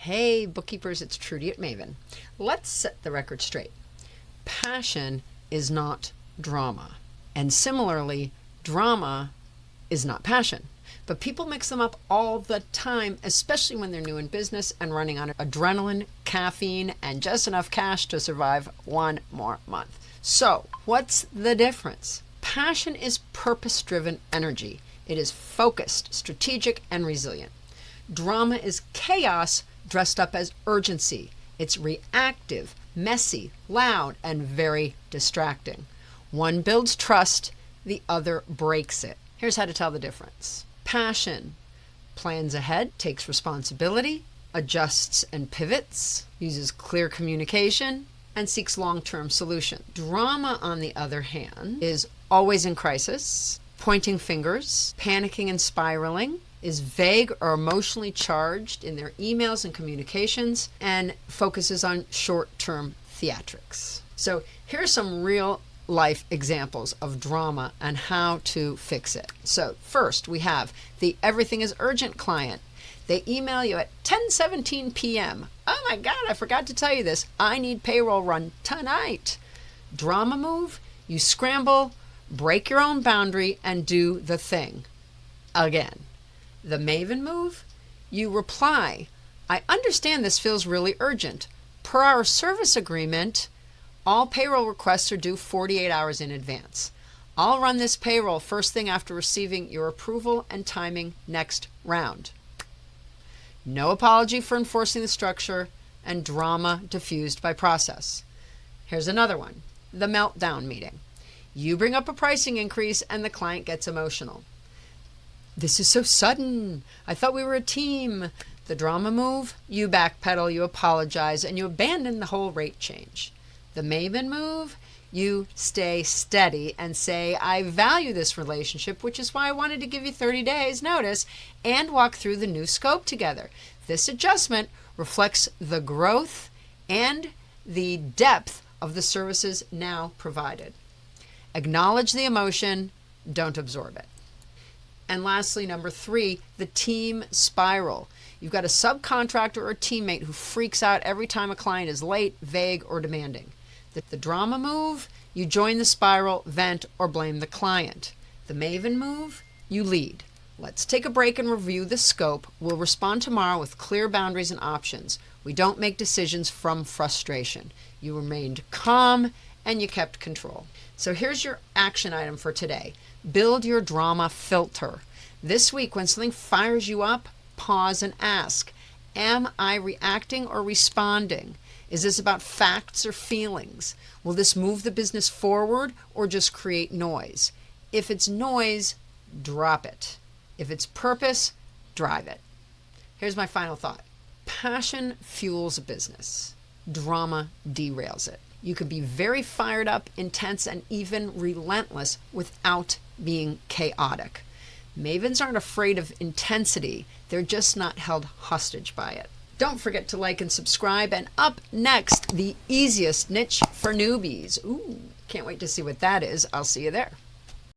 Hey, bookkeepers, it's Trudi at Maven. Let's set the record straight. Passion is not drama. And similarly, drama is not passion. But people mix them up all the time, especially when they're new in business and running on adrenaline, caffeine, and just enough cash to survive one more month. So, what's the difference? Passion is purpose-driven energy. It is focused, strategic, and resilient. Drama is chaos dressed up as urgency. It's reactive, messy, loud, and very distracting. One builds trust, the other breaks it. Here's how to tell the difference. Passion plans ahead, takes responsibility, adjusts and pivots, uses clear communication, and seeks long-term solutions. Drama, on the other hand, is always in crisis, pointing fingers, panicking and spiraling, is vague or emotionally charged in their emails and communications, and focuses on short-term theatrics. So here's some real life examples of drama and how to fix it. So first, we have the everything is urgent client. They email you at 10:17 p.m. Oh my God, I forgot to tell you this. I need payroll run tonight. Drama move, you scramble, break your own boundary, and do the thing again. The Maven move, you reply, I understand this feels really urgent. Per our service agreement, all payroll requests are due 48 hours in advance. I'll run this payroll first thing after receiving your approval and timing next round. No apology for enforcing the structure, and drama diffused by process. Here's another one, the meltdown meeting. You bring up a pricing increase and the client gets emotional. This is so sudden. I thought we were a team. The drama move, you backpedal, you apologize, and you abandon the whole rate change. The Maven move, you stay steady and say, I value this relationship, which is why I wanted to give you 30 days notice and walk through the new scope together. This adjustment reflects the growth and the depth of the services now provided. Acknowledge the emotion, don't absorb it. And lastly, number 3, the team spiral. You've got a subcontractor or a teammate who freaks out every time a client is late, vague, or demanding. The drama move, you join the spiral, vent, or blame the client. The Maven move, you lead. Let's take a break and review the scope. We'll respond tomorrow with clear boundaries and options. We don't make decisions from frustration. You remained calm and you kept control. So here's your action item for today. Build your drama filter. This week, when something fires you up, pause and ask, am I reacting or responding? Is this about facts or feelings? Will this move the business forward or just create noise? If it's noise, drop it. If it's purpose, drive it. Here's my final thought. Passion fuels a business. Drama derails it. You can be very fired up, intense, and even relentless without being chaotic. Mavens aren't afraid of intensity. They're just not held hostage by it. Don't forget to like and subscribe. And up next, the easiest niche for newbies. Ooh, can't wait to see what that is. I'll see you there.